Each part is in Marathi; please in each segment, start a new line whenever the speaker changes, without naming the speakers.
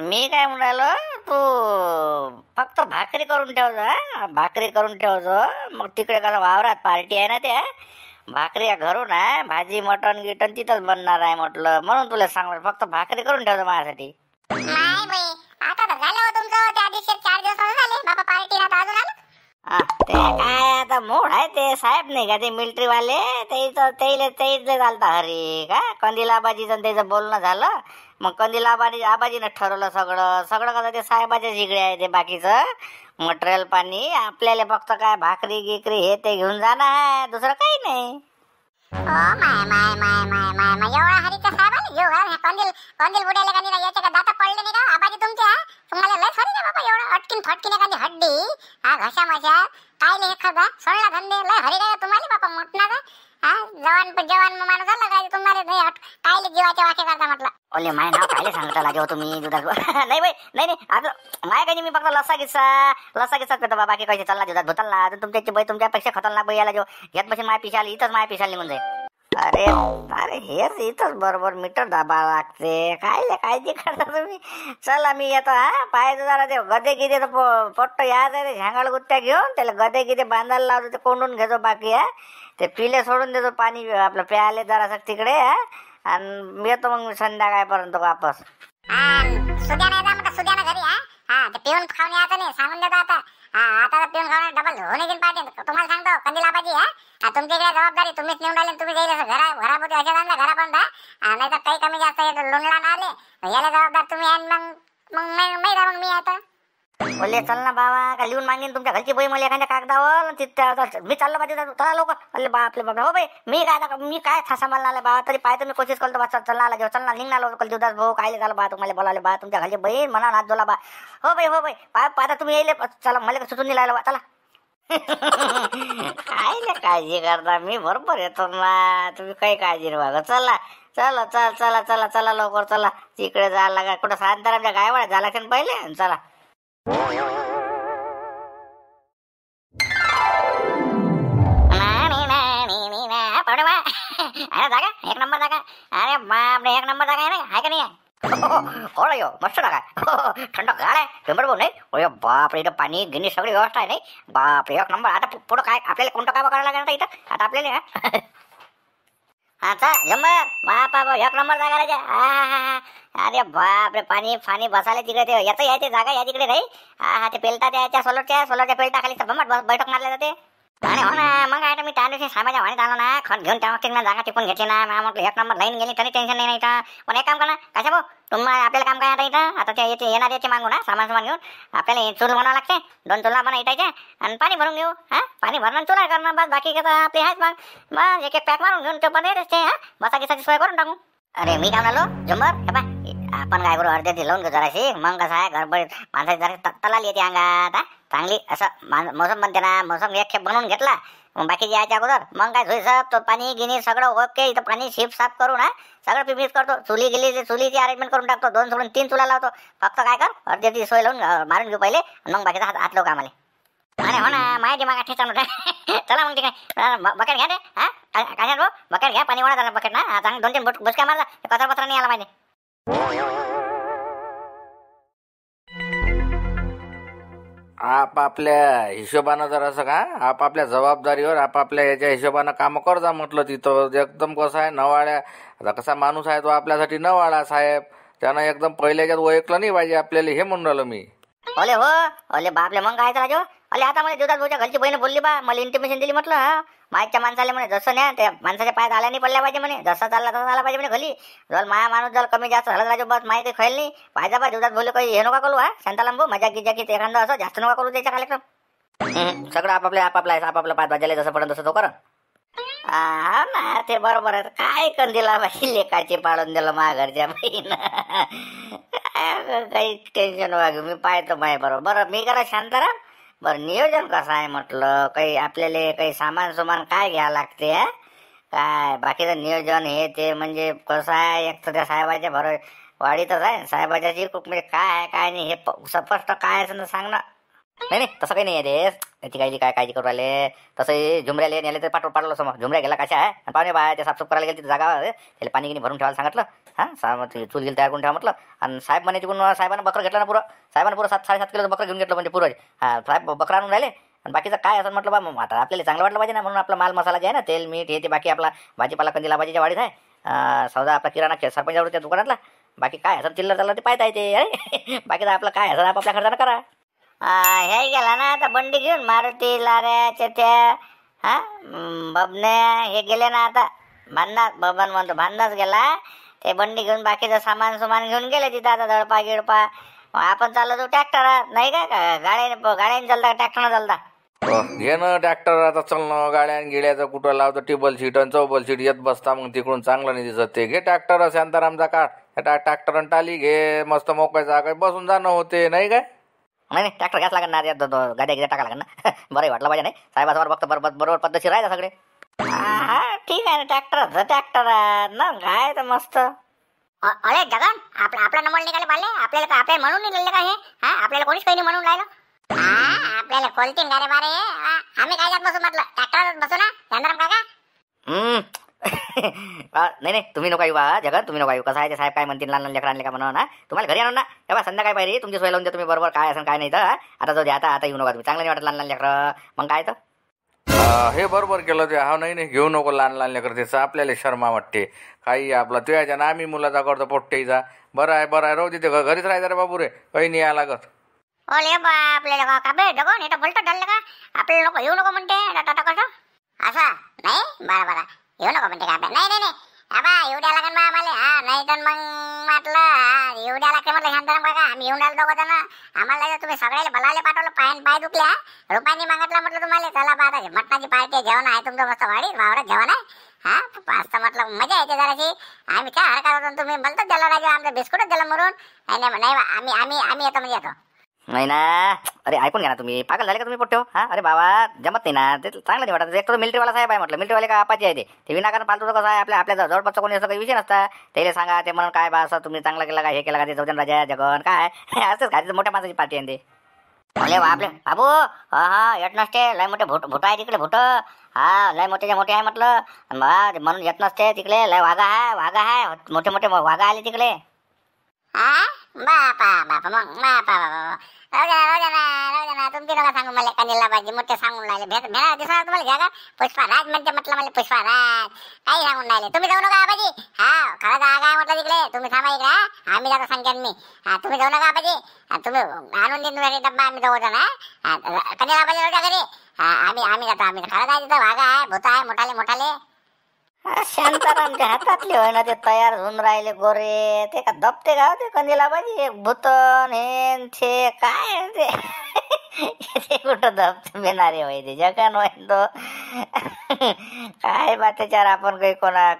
मी काय म्हणालो, तू फक्त भाकरी करून ठेवतो भाकरी करून ठेवतो. मग तिकडे कसं वावरात पार्टी आहे ना, त्या भाकरी घरून आहे, भाजी मटण गिटन तिथंच बनणार आहे म्हटलं, म्हणून तुला सांगतो फक्त भाकरी करून ठेवतो माझ्यासाठी.
नाही बाई, आता तर झालं हो तुमचं. त्या दिवशी 4 दिवस झाले बाबा पार्टीला अजून आलं.
ते काय आता मूड आहे, ते साहेब नाही का ते मिलिटरी वाले, तेच चालतं हरी का कंदील आबाजीचं त्याचं बोलणं झालं. मग कंदील आबाजीनं ठरवलं सगळं सगळं कसं ते साहेबाच्या जिगडे आहे. ते बाकीचं मटेरियल पाणी आपल्याला फक्त काय भाकरी गिकरी हे ते घेऊन जाणं आहे, दुसरं काही नाही.
ओ माय माय माय माय माय माय, एवढा हरीचा साहेबाला घेऊ का? कंदील बुडायला का नाही, याच्या का दाता पडले नाही का आबाजी तुमच्या? तुम्हाला लय सॉरी ना बाबा, एवढा अटकीन फटकीन एखादी हड्डी हा घशा मशा काय लय एखादा सोडला धंदे लय हरी काय तुम्हाला बाबा मोठणार हा जवान माणूस आला काय तुम्हाला नाही काय जीवाच्या वाक्य करता म्हटलं.
ओले माय नाव काय सांगता लागे हो तुम्ही दुधात नाही बाई नाही आता माय काही मी फक्त लसा गिस्सा पेतो बाबा, की कसे चालला दुधात भुतालला तुमच्याची बाई तुमच्यापेक्षा खतरनाक बाई याला जो घेत बसेल माय पिशाली इथंच माय पिशाली निघून जाईल. अरे अरे हेच इथंच बरोबर मीटर दाबा लागते, काय काळजी करता तुम्ही. चला मी येतो हा, पाहायचं जरा ते गदे गिदे पोट्ट यायचं ते झांगाळ गुत्त्या घेऊन त्याला गदे गिदे बांधायला लावतो, ते कोंडून घेतो बाकी ते पिले सोडून देतो पाणी आपलं प्यायले जरा तिकडे आणि येतो मग संध्याकाळपर्यंत वापस.
सुद्याना घरी ते पिऊन खाऊन यायचं नाही सांगून देतो आता. आता पिऊन खाऊन डबल होणे दिन पाहिजे तुम्हाला सांगतो. कंदील आबाजी तुमच्याकडे जबाबदारी तुम्हीच निवडून आले, तुम्ही जाईल घरापोटी अशा आणला घरापर्यंत, नाही तर काही कमी जास्त लोणला ना आले याला जबाबदार तुम्ही. मग मी आता
बोलले चल ना बाबा, का लिहून मागेन तुमच्या घरची बाई मला एखाद्या कागदावर तिथे मी चाललो पाहिजे चला लोक. अरे बापले बाबा, हो बाई मी काय सांभाळणार आले बा, तरी पाहतो मी कोशिश करतो बा. चलना जेव्हा चलना निघणार लोकल देवदास भाऊ काय झालं बा, तुम्हाला बोलावले बा तुमच्या घरची बहीण म्हणा नाच जोला बा. हो बाई पाहता तुम्ही येईल चला, मला सुचून नाही लागलं बा चला. काय काळजी करता, मी बरोबर येतो ना, तुम्ही काही काळजी नाही बघा. चला चला चला चला चला चला लवकर चला, तिकडे जायला लागा कुठं साधारण आमच्या गायवाड्या झाला की पहिले चला. जागा एक नंबर जागा, अरे बापरे एक नंबर जागा आहे ना, आहे का नाही? हो मस्त जागा थंड गाळ आहे टेंबर भाऊ नाही. अरे बापरे इथं पाणी गिनी सगळी व्यवस्था आहे नाही. बापरे एक नंबर. आता पुढं काय आपल्याला कोणतं काम करायला लागेल इथं आता आपल्याला? आता जंबर बापा एक नंबर जागा राजा. अरे बापरे पाणी फाणी बसायला तिकडे ते याचं यायचे जागा या तिकडे नाही. ते पेलता त्याच्या सोलरच्या पेलता खाली बैठक मारल्या जाते. आणि हो ना मग काय मी त्या दिवशी साहेबाच्या वाणीत आलो ना, खत घेऊन त्या जागा टिपून घेतली ना, म्हटलं एक नंबर लाईन गेली तरी टेन्शन नाही इथं. पण एक काम करा कशा भाऊ तुम्हाला आपल्याला काम काय आता इथं, आता ते येणार याचे मागू ना सामान घेऊन आपल्याला चूल बनावं लागते, 2 चुला बना इटायचे आणि पाणी भरून घेऊ. पाणी भरणं चुला करणं बस, बाकी कसं आपले आहेत मग एक पॅक मारून घेऊन तो पण येते बसा गिसाची सोय करून टाकू. अरे मी काय म्हणालो जंबर हे पाय आपण काय करू अर्ध्या लावून घेऊ जराशी, मग कसं आहे गडबड माणसाची जरा तलाली येते अंगात चांगली असं मोसम बनते ना. मोसम एक खेप बनवून घेतला मग बाकी यायच्या अगोदर मग काय झोई साफ तो पाणी गिनी सगळं ओके. इथं पाणी शिप साफ करू ना सगळं पिपीस करतो. चुलीची अरेंजमेंट करून टाकतो, 2 सोडून 3 चुला लावतो. फक्त काय कर अर्ध्याची सोय लावून मारून घेऊ पहिले, मग बाकीचा हात लावू कामाले. अरे हो ना माझ्या दिमागात ठेचा नव्हता. चला मग ठीक आहे बकेट घ्या रे काय भाऊ बकेट घ्या पाणी वाढा झाला बकेट ना चांगली 2-3 बुचक्या मारला कचरा पत्रा नाही आला माहिती.
आपापल्या हिशोबानं जरासं का आपापल्या जबाबदारीवर आपापल्या याच्या हिशोबानं कामं कर जा म्हटलं. तिथं एकदम कसं आहे नवाळ्या आता कसा माणूस आहे तो आपल्यासाठी नवाळा साहेब, त्यानं एकदम पहिल्याच्यात ओळखलं नाही पाहिजे आपल्याला, हे म्हणून राहिलो मी.
ओले हो ओले बापले मग काय राजो. अले आता मला देवदास भाऊच्या घरची बहीण बोलली बा, मला इंटिमेशन दिली म्हटलं माईच्या माणसाला म्हणे जसं नाही त्या माणसाच्या पायात आल्या नाही पडल्या पाहिजे म्हणे, जसा चालला तसा झाला पाहिजे म्हणे. घरी जर माया माणूस जर कमी जास्त झाला राजो बस माहिती खाईल नाही पाहिजे बा. देवदास भाऊ काही हे नका करू शांताराम भाऊ मजा गिजा एखादा असं जास्त नका करू त्याच्या कार्यक्रम. सगळं आपापलं पाच वाजायला जसं पडत तसं तो कर. हा ना ते बरोबर आहे. काय कर दिला बाई लेकाची पाडून दिलं माझ्या घरच्या बहीण. काही टेन्शन वागू मी पाहतो माय बरोबर. मी करा शांताराम बरं नियोजन कसं आहे म्हटलं, काही आपल्याला काही सामान काय घ्यावं लागते काय बाकीचं नियोजन हे ते म्हणजे कसं आहे. एक तर त्या साहेबाच्या वाढीतच आहे साहेबाच्या म्हणजे काय आहे काय नाही हे स्पष्ट काय असं सांग ना. नाही नाही तसं काही नाही आहे रे. त्याची काय काळजी करू राहिले. तसंही झुमऱ्याला नेले तर पाठवलं समोर. झुमऱ्या गेला कशा आहे आणि पाहुणे बाय ते साफसूफ करायला गेले तिथे जागा त्याला पाणी गिनी भरून ठेवायला सांगितलं. चूल गेली तयार करून ठेवा म्हटलं. आणि साहेब म्हणे तिकडून साहेबांना बकरं घेतलं ना पुरं. साहेबांना पुरं 7-7.5 किलोचं बकरं घेऊन घेतलं म्हणजे पुरं. साहेब बकरं आणून राहिले आणि बाकीचं काय असं म्हटलं बा मग आता आपल्याला चांगलं वाटलं पाहिजे ना म्हणून आपला माल मसाला जे आहे ना तेल मीठ हे ते बाकी आपला भाजीपाला कंदीला भाजीच्या वाडीत आहे. सौदा आपला किराणा सरपंचावरच्या दुकानातला. बाकी काय असं चिल्लर चाललं ते पाहता येते अरे. बाकीचं आपलं काय असं आपापल्या खर्चानं करा. हे गेला ना आता बंडी घेऊन मारुती लाऱ्याच्या त्या बबने हे गेले ना आता भांडणात. बबन म्हणतो भांडणाच गेला. ते बंडी घेऊन बाकीचं सामान घेऊन गेले तिथं आता दळपा गिळपा. आपण चाललो तो ट्रॅक्टर नाही का गाड्याने चालता ट्रॅक्टरनं चालता.
घे ना ट्रॅक्टर आता चलणं. गाड्या गिड्याचं कुठं लावतं टिबल सीट आणि चौबल सीट येत बसता मग तिकडून चांगलं नाही दिसत ते. घे ट्रॅक्टर शांतारामचा काढ. ट्रॅक्टर आणि टाली घे मस्त मोकळ्याचा काही बसून जाणं होते नाही काय.
नाही ट्रॅक्टर घ्यास लागेल ना गाड्या टाका लागेल ना. बरंही वाटलं पाहिजे नाही साहेबासमोर फक्त बरोबर पद्धतशीर राहायचं सगळे. हा ठीक आहे ना ट्रॅक्टर ना काय तर मस्त.
अरे जगन आपला नंबर निघाले पाहिले. आपल्याला म्हणून निघाले का हे. आपल्याला कोणीच काही नाही म्हणून राहिलं. आपल्याला खोलतीन गारे बारे. आम्ही काय जात बसू म्हटलं ट्रॅक्टरवर बसू ना शांताराम काका.
नाही तुम्ही नको येऊ बा जगन. तुम्ही नको येऊ. कसं आहे ते साहेब काय म्हणतील लहान लेकर आणले का म्हणून ना तुम्हाला घरी आणून ना तेव्हा संध्याकाळी पाहिजे तुमची सोय लावून द्या तुम्ही बरोबर काय असं काय नाही तर. आता जाऊ द्या आता येऊ नका तुम्ही. चांगलं नाही वाटत लहान लेकर मग काय तर.
हे बरोबर केलं ते. हा नाही घेऊ नको लहान लेकर त्याचं आपल्याला शर्मा वाटते काही आपला तुझ्या ना आम्ही मुलाचा करतो पोट्टेचा. बरं आहे राहू दे घरीच राहायचं रे बाबू रे. काही नाही या लागत.
ओले बा आपल्याला का बे जगन हे तर भलतं ढललं का. आपल्याला नको येऊ नको म्हणते टाटा कसं असं नाही. बरं येऊ नको म्हणते का. नाही आबा येऊ द्या लागेल मग आम्हाला. नाही तर मग म्हटलं येऊ द्या लागते म्हटलं शांताराम काका. आम्ही येऊन राहिलो दोघं जण. आम्हाला तुम्ही सगळ्याला बलाले पाठवलं. पाय दुखल्या रुपयाने मागितलं म्हटलं तुम्हाला. चला बा आता मटणाची पार्टी जेवण आहे तुमचं मस्त वाढी वावरात जेवण आहे. असं म्हटलं मजा येते जराशी. आम्ही काय हरकत होतो तुम्ही बोलतोच दिला राजा आमचं बिस्कुटच दिलं मरून. नाही आम्ही येतो म्हणजे येतो.
नाही ना अरे ऐकून घ्या ना तुम्ही. पागल झाले का तुम्ही पोट्टे. अरे बाबा जमत नाही ना ते चांगलं नाही वाटत. एक तर मिलिटरीवाला साहेब आहे म्हटलं. मिलिटरीवाले का आपाचे आहे ते विनाकारण पालतो कसं आहे आपल्या जवळपासचा कोणी असं काही विषय नसता. त्याला सांगा ते म्हणून काय बा असं तुम्ही चांगलं केलं का हे केलं का ते जाऊन राजा जगन काय असंच काय मोठ्या माणसाची पार्टी आहे ते. अरे आपले बाबू येत नसते. लय मोठे भोट आहे तिकडे भोट. लय मोठे आहे म्हटलं म्हणून येत नसते तिकडे. लय वाघा आहे मोठे वाघा आले तिकडे.
बापा मग बापा राहू द्या ना तुमची नका सांगू मला. कनिला पाहिजे मोठे सांगून राहिले भेटा दिसणार तुम्हाला घ्या का. पुष्पाराज म्हणते म्हटलं मला पुष्पाराज काही सांगून राहिले. तुम्ही जाऊ नका आबाजी. खरं जागा आहे म्हटलं तिकडे. तुम्ही थांबा इकडे. आम्ही जातो सांगेन मी. तुम्ही जाऊ नका आबाजी. तुम्ही आणून देईन तुम्ही डब्बा. आम्ही जाऊ ना कनिला पाहिजे राहू द्या घरी. आम्ही जातो. आम्ही खरं काय तिथं वाघा आहे भूत आहे मोठाले.
शांतारामच्या हातातले होय ना ते तयार होऊन राहिले गोरे. ते का दबते का ते कंदीला पाहिजे एक भूतन हे ते काय ते कुठं दबते मिळणारे होय ते जगन होय तो. काय बा त्याच्यावर आपण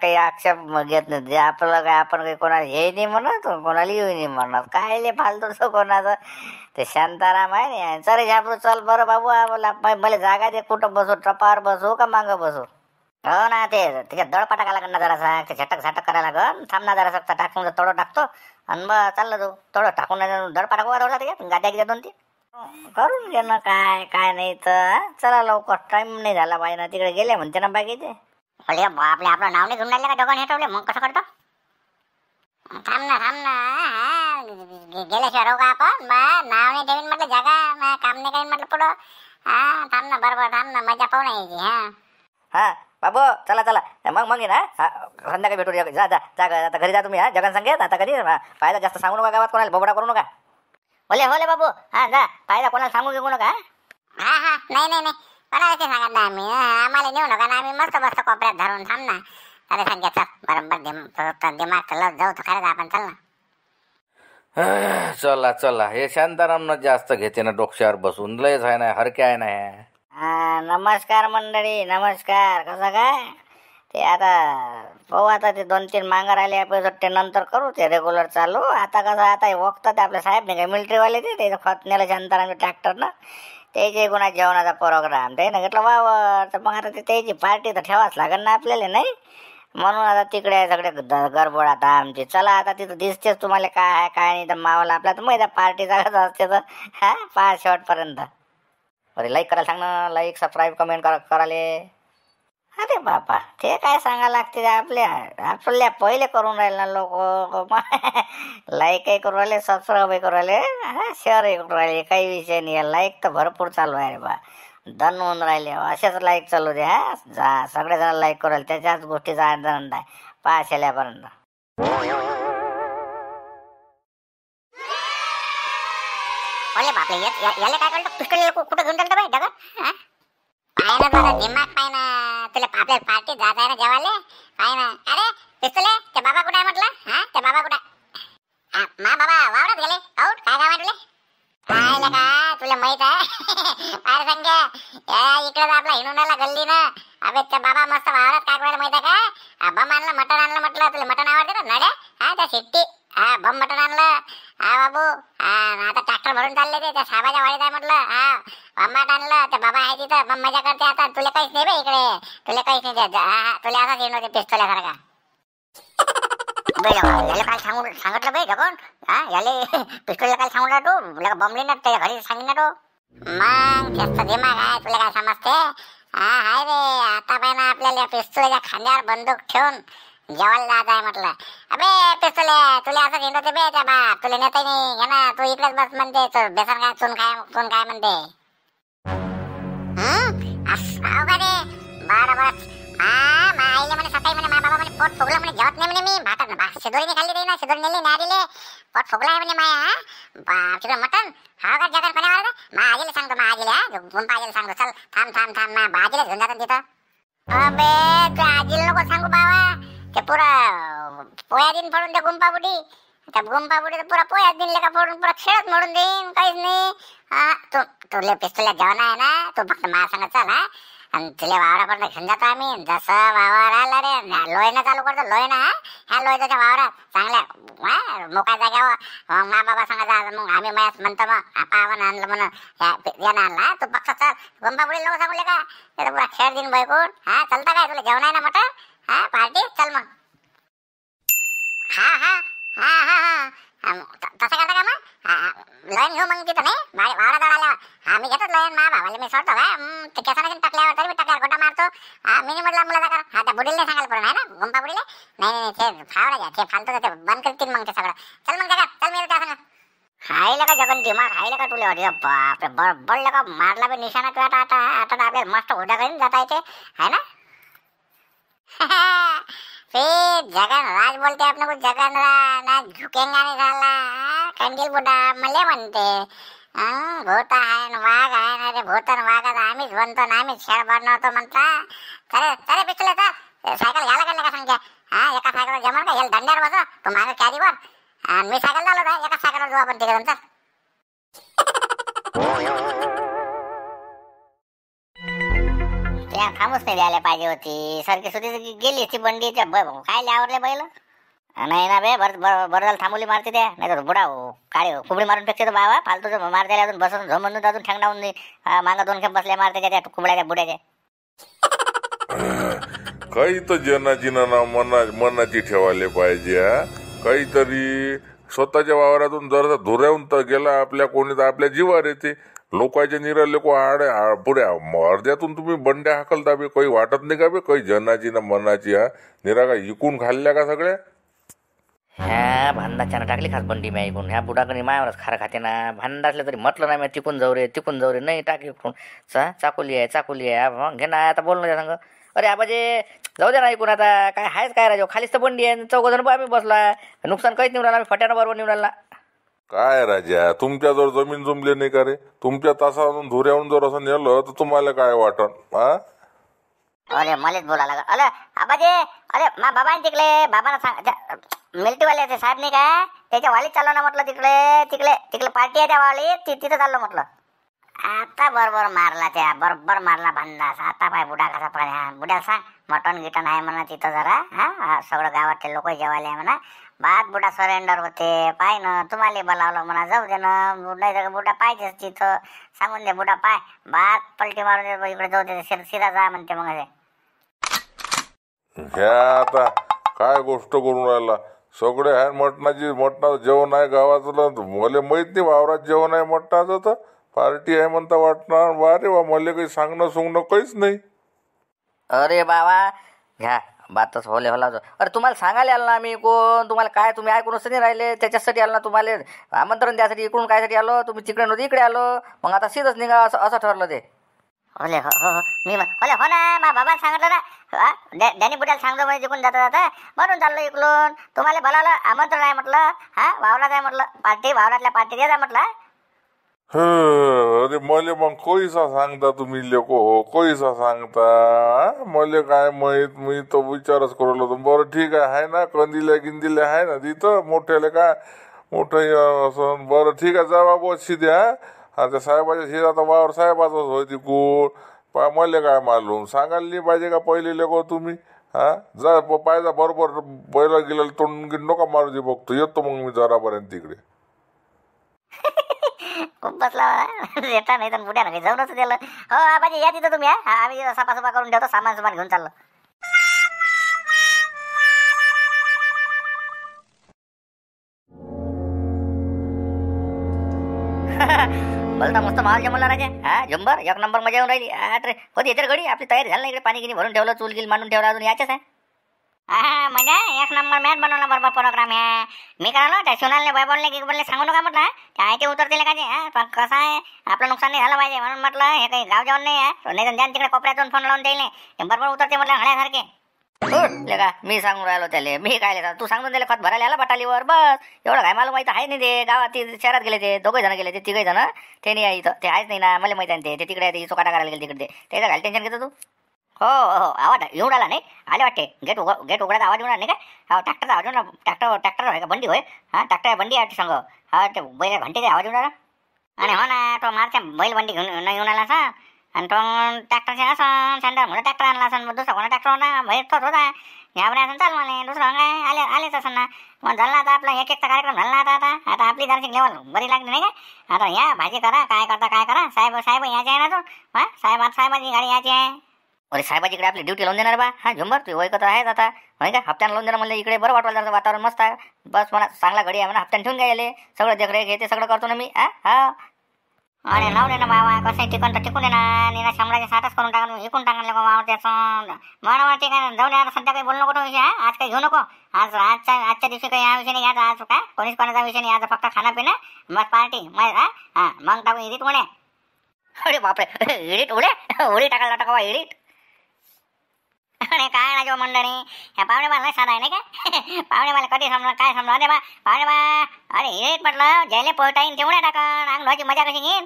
काही आक्षेप घेत नाही. आपलं काय आपण काही कोणाला हे नाही म्हणत कोणाला येऊ नाही म्हणत. काय ले फालतूच कोणाचं. ते शांताराम आहे ना चल झापरू चल. बरं बाबू मला जागा दे. कुठं बसू टपावर बसू का मागं बसू. हो ना ते त्याच्यात दळपा टाका लागेल ना जरासा. ते झटक करायला लागल. थांब ना जरासा टाकून तोडं टाकतो आणि मग चाललं जाऊ. तोडं टाकून दळपा टाकू का थोडा त्याच्यात गाद्या गिद्या 2-3 करून घे ना. काय नाही तर चला लवकर. टाइम नाही झाला पाहिजे ना. तिकडे गेले म्हणते ना बाकीचे.
आपलं नाव नाही घेऊन राहिले का दोघांनी ठेवले. मग कसं करतो. थांब ना गेल्याशिवाय राहू का आपण. नाव नाही ठेवीन म्हटलं जागा. काम नाही काही म्हटलं पुढं. थांब ना बरोबर थांब ना मजा पाहून यायची.
हा बाबू चला मग ना संध्याकाळी भेटू. जा आता घरी जा तुम्ही. जगन सांगेल आता कधी पाहिलं जास्त सांगू नका गावात कोणाला बोबडा करू नका. होले बाबू जा पाहिलं कोणाला सांगू घेऊ नका.
नाही कोणाला ते सांगत नाही आम्ही. आम्हाला नेऊ नका ना. आम्ही मस्त कोपऱ्यात धरून थांब ना. अरे सांगायचं बरोबर दिमाग चला जाऊ तर खरंच आपण चल ना.
चला हे शांतारामनं जास्त घेते ना डोक्यावर बसून. लयच आहे ना हरके आहे ना.
नमस्कार मंडळी नमस्कार. कसं काय ते आता पाहू. आता ते 2-3 मांगा राहिले आपले सुट्टे नंतर करू ते रेग्युलर चालू. आता कसं आता वखतात आपल्या साहेब नाही काय मिलिटरीवाले ते खत नेलं शांताराम ट्रॅक्टरनं. त्याचे गुन्हा जेवणाचा प्रोग्राम ते ना घेतलं वावर. तर मग आता त्याची पार्टी तर ठेवाच लागेल ना आपल्याला नाही. म्हणून आता तिकडे सगळे गडबड आता आमची. चला आता तिथं दिसतेच तुम्हाला काय आहे काय नाही. तर मावाला आपल्या तर माहिती पार्टी जागाच असते तर पाच शेवटपर्यंत. अरे लाईक करायला सांग ना, लाईक सबस्क्राईब कमेंट करायले. अरे बापा, ते काय सांगा लागते आपल्या पहिले करून राहिले ना लोक. लाईकही करून राहिले, सबस्क्राईबही करून राहिले, शेअरही करून राहिले, काही विषय नाही. लाईक तर भरपूर चालू आहे रे बा, दन होऊन राहिले. असेच लाईक चालू दे. सगळेजण लाईक करू राहिले, त्याच्याच गोष्टीचा आनंद आहे पहा शेल्यापर्यंत.
ओले बापले, याला काय कळलं? पिस्टल कुठं घेऊन चालतं बाई दगड? पाय ना जरा दिमाग, पाय ना. तुला आपल्या पार्टीत जात आहे ना जेवायला, पाय ना. अरे पिस्टल, ते बाबा कुठे आहे म्हटलं? ते बाबा कुठे? मा बाबा वावरात गेले. आऊट काय काम आहे तुले? पाहिलं का, तुला माहित आहे? अरे संख्या, इकडे आपला हिंडूनला गल्ली ना. अबे त्या बाबा मस्त वावरात काय करायला माहित आहे का? बम आणलं, मटण आणलं म्हटलं. तुला मटण आवडते ना नड्या? त्या शिट्टी बम मटण आणलं. बाबू, आता ट्रॅक्टर भरून चालले ते, त्या साहेबाच्या वाडीत आहे म्हटलं. बंबाट आणलं, ते बाबा आहे तिथं, बम मजा करते. आता तुला काहीच नाही बे इकडे, तुला काहीच नाही. तुला असाच येऊन होते पिस्तोल्यासारखा. याला काय सांगितलं बाई जगून? याले पिस्तोलला काय सांगितलं तू? बमली ना त्याच्या घरी सांगितलं तू? मग जास्त दिमाग आहे, तुला काय समजते? हाय रे, आता पाय ना आपल्याला पिस्तोलच्या खांद्यावर बंदूक ठेवून जेवायला जात आहे म्हटलं. अबे पिस्तोले, तुला असं हिंडवते बे त्या बाप, तुला नेता नाही. ना तू इकडेच बस म्हणते, तू बेसन काय चून काय म्हणते. असं का रे? बस. आईले म्हणे सकाळी म्हणे माझ्या बाबा म्हणे पोट फुगलं म्हणे, जेवत नाही म्हणे मी. भातात शिदोरीने खाल्ली ते ना, शिदोरी नेली नारीले, पोट फुगला आहे म्हणे माया. तिकडे मटण हा का जगन कोणी वाढत? मा आजीला सांगतो, मा आजीला गुंपा आजीला सांगतो. चल थांब मा आजीला घेऊन जातात तिथं. अबे तू आजीला नको सांगू बाबा, ते पुरा पोया दिन फोडून ते गुंपा बुडी, त्या गुंपा बुडी पुरा पोया दिन का फोडून पुरा खेळत मोडून देईन, काहीच नाही. तुला पिस्तुल्या जेवण आहे ना, तू फक्त माझ्या सांगत चल. आणि तुला वावरापर्यंत घेऊन जातो आम्ही. जसं वावर आला रे, लोयनं चालू करतो, लोयनं. ह्या लोयच्या वावरात चांगल्या मोकळ्या जाग्यावर मग मा बाबा सांगायचा. मग आम्ही मयास म्हणतो, मग आपा आव्हान आणलं म्हणून यानं आणला. तू फक्त चल, गुंपा बुडी नको सांगले का? ते पुरा खेळ दिन बैकून. चलता काय तुला जेवण आहे ना मटण? पार्टी चल मग. तसं करता का मग? लयन घेऊ मग तिथं नाही वावरात आल्यावर. मी घेतोच लयन, मा भावाला मी सोडतो का केसाने टाकल्यावर, तरी मी टाकल्यावर गोटा मारतो. मी म्हटलं मुलाचा कर. त्या बुडीला नाही सांगायला पडून आहे ना, गुंपा बुडीला. नाही ते फावडा घ्या, ते फालतू ते बंद करतील मग ते सगळं. चल मग जगा, चल मी त्या सांगा. हायला का जगन दिमाग, हायला का तुला? अरे बापरे, बडलं का मारला बे निशाणा तू. आता आपल्याला मस्त उड्या करून जाता येते है ना. जगन राज बोलते आपण को, जगन ना झुकेंगा नहीं साला. कंदील बुडा मले म्हणते. भूत आहे ना वाघ आहे ना रे, भूत आणि वाघ आम्हीच बनतो ना, आम्हीच खेळ बनवतो म्हणता. चले पिस्तुले चल, सायकल घ्यायला का का सांगते. एका सायकलवर जमन का? याला दंड्यावर बसव, तू मागे कॅरीवर, आणि मी सायकल चालवत आहे. एका सायकलवर जाऊ आपण तिकडे. चल
त्या थांबच नाही द्यायला पाहिजे होती. सारखी सुधी गेली ती बंडी, काय आवरले बैल. नाही ना बे, बरं झालं थांबवली मारते त्या. नाही तर बुडा काळे कुबडी मारून टाकते तो बाबा. फालतू मारते अजून बसून झोमून अजून ठेंगणावून मागं 2 खेप बसल्या मारते त्या कुबड्या बुड्याच्या.
काही तर जनाची ना मनाची ठेवायला पाहिजे. काहीतरी स्वतःच्या वावरातून जर धुऱ्याहून तर गेला आपल्या कोणी तर आपल्या जीवावर येते. लोकांचे निराले को पुढे अर्ध्यातून तुम्ही बंड्या हाकलता बे, काही वाटत नाही का बे? काही जनाची ना मनाची निरा का इकून खाल्ल्या का सगळ्या?
ह्या भांडाच्यानं टाकली खास बंडी मी ऐकून. ह्या बुडाकणी मायावरच खार खाते ना. भांडा असलं तरी म्हटलं नाही मी तिकून जाऊ रे नाही टाकी चाकुली आहे मग घे ना. आता बोल ना त्या सांग. अरे आबाजे जाऊ दे ना ऐकून. आता काय आहेच काय राजो, खालीच तर बंडी आहे. 4 जण आम्ही बसला, नुकसान काहीच निवडाला. आम्ही फट्यानं बरोबर निवडाला.
काय राजा, तुमच्याजवळ जमीन जमले नाही का रे? तुमच्या तासावरून धुऱ्याहून जर असं नेलं तर तुम्हाला काय वाटन?
अरे मलाच बोलायला लागला. अरे आबाजे, अरे मा बाबाने तिकडे बाबांना सांग, मिलिटरीवाले ते साहेब नाही काय, त्याच्या वालीत चाललो ना म्हटलं. तिकडे पार्टी आहे त्या वालीत, तिथं चाललो म्हटलं. आता बरोबर मारला भांडास. आता पाय बुडा कसा पाहिजे. बुड्याला सांग मटण गिटण आहे म्हणा तिथं जरा. सगळं गावातले लोक जेवायला आहे म्हणा. बात बुडा सरेंडर होते. पाय ना तुम्हाला बोलावलं म्हणा, जाऊ दे ना. नाही बुडा पाहिजेच तिथं, सांगून दे बुडा पाय. बात पलटी मारून दे, इकडे जाऊ दे, शिरा जा म्हणते. मग
ह्या आता काय गोष्ट करून राहिला? सगळे आहे मटणाचं जेवण आहे गावातलं. मला माहित नाही वावरात जेवण आहे मटणाचं. तर पार्टी आहे म्हणता वाटणार. वा रे वा, मला काही सांगणं सोंगणं काहीच नाही.
अरे बाबा घ्या बातच होले होला. अरे तुम्हाला सांगायला आलो ना आम्ही कोण, तुम्हाला काय तुम्ही ऐकूनच नाही राहिले. त्याच्यासाठी आलो ना तुम्हाला आमंत्रण द्यासाठी. इकडून कायसाठी आलो, तुम्ही तिकडे नव्हते इकडे आलो. मग आता सीधच निघा असं ठरलं ते.
ओले हो मी ओले हो ना, मा बाबा सांगितलं ना, डॅनी बुड्याला सांगतो म्हणजे जिंकून जाता म्हणून चाललो इकडून. तुम्हाला बोलावलं, आमंत्रण आहे म्हटलं. वावरात आहे म्हटलं पार्टी, वावरातल्या पार्टी द्या म्हटलं.
अरे मले मग कोईसा सांगता तुम्ही लेको, कोईसा सांगता. मले काय माहित, मी तो विचारच करू होतो. बरं ठीक आहे ना, कंदिल्या गिंदिल्या आहे ना तिथं मोठ्याले, काय मोठं असं. बरं ठीक आहे, जबाब अशी द्या. आता साहेबाच्या शेजात आता वावर साहेबाचाच होय तिकून. मले काय मालूम, सांगायला नाही पाहिजे का पहिले लेको तुम्ही. जा पाहिजे बरोबर बैला गेला तोंड नका मारू दे, बघतो येतो मग मी जरापर्यंत तिकडे.
खूप बसला येता नाही तर बुड्या नाही जाऊनच दिलं. हो आबाजी या तिथं तुम्ही. आम्ही सफा करून ठेवतो, सामान घेऊन चाललो. बोलता मस्त माहोल जमला राजा. जंबर एक नंबर मजा येऊन राहिली. अरे होती येते घडी आपली तयारी झाली ना, इकडे पाणी गिनी भरून ठेवलं, चूल गिल मांडून ठेवला, अजून याच्याच आहे. म्हणजे एक नंबर मॅच बनवला बरोबर प्रोग्राम आहे. मी करायला त्या सोनालने बोलले सांगू नका म्हटलं. त्या ते उतरतील का ते. पण कसं आहे, आपलं नुकसान नाही झालं पाहिजे म्हणून म्हटलं हे काही गाव जेवण नाही आहे. नाही तर तिकडे कोपऱ्यातून फोन लावून द्यायले, बरोबर उतरते म्हटलं हळ्यासारखे. का मी सांगून राहिलो त्याला, मी काय तू सांगून दिले खत भरायला आला बटालीवर, बस एवढं काय मला माहिती आहे नाही. ते गावात शहरात गेले, ते दोघे जण गेले, ते तिघे जण ते नाही आहे इथं, ते आहेच नाही ना. मला माहिती आहे ते तिकडे आहे, चोकाटा करायला गेले तिकडे. त्याचं घाल टेन्शन घेतो तू. हो आवाज येऊन आला नाही, आले वाटते. गेट उघडायचा आवाज येऊन नाही काय. हो ट्रॅक्टरचा आवाज येऊन, ट्रॅक्टर आहे का बंडी होय. ट्रॅक्टर बंडी आहे संग. ते बैल घंटेचा आवाज येऊन आला. आणि हो ना, तो मारच्या बैल बंडी घेऊन येऊन आला असा. आणि तो ट्रॅक्टरचे असं सेंटर म्हणून ट्रॅक्टर आणला असं. दुसरा कोणा ट्रॅक्टर होता बाहेर तोच होता. यावर असं चाल मला दुसरं काय आलेच असं ना. मग झाला आता आपला एक कार्यक्रम झाला आता आपली दार्शिक लेवल बरी लागली नाही काय. आता या भाजी करा, काय करा. साहेब यायचे आहे ना तू. साहेबाची गाडी यायची आहे. अरे साहेबाजीकडे आपली ड्युटी लावून देणार बा. झुंबर तू वय आहेच आता म्हणजे काय. हप्त्यानं लावून देणार म्हणलं इकडे बरं वाटवायला जातं, वातावरण मस्त आहे. बस मला चांगला घडी आहे म्हणा, हप्त्यानं ठेवून घ्यायले सगळं देखरेख घेते, सगळं करतो ना मी. अरे लावले ना बाबा, कसं टिकून तर टिकून ना. निरा शंभराच्या साठच करून टाका, विकून टाकायला वावर त्याचं. मला ठीक आहे, जाऊन आता सध्या काही बोलू नको तो विषय. आज काही घेऊ नको. आजच्या दिवशी काही या विषय नाही घ्यायचा. आज काय कोणीच कोणाचा विषय नाही. आज फक्त खाणं पिणं, मग पार्टी, मग टाकू इडीत उड्या. अरे बापरे, इडीट उडी टाकायला इडीट. अरे काय ना जो मंडळी, ह्या पाहुणे मला साधा आहे नाही का. पाहुणे मला कधी समजा काय समजा. अरे बा पाहुणे बा, अरे हे म्हटलं जयले पोहता येईन तेवढ्या टाकन, अंगठी मजा कशी घेईन.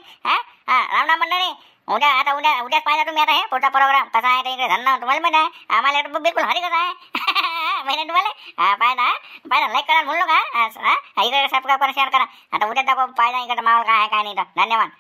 रामराम मंडळी. उद्याच पाहिजे तुम्ही आता हे पुढचा प्रोग्राम कसा आहे. इकडे धन्ना तुम्हाला माहिती आहे, आम्हाला बिलकुल हरी कसं आहे माहिती तुम्हाला. पाहिजे लाईक करा म्हणलो का. इकडे सबस्क्राईब करा, शेअर करा. आता उद्या दाखव पाहिजे इकडे माहोल काय आहे काय नाही. तर धन्यवाद.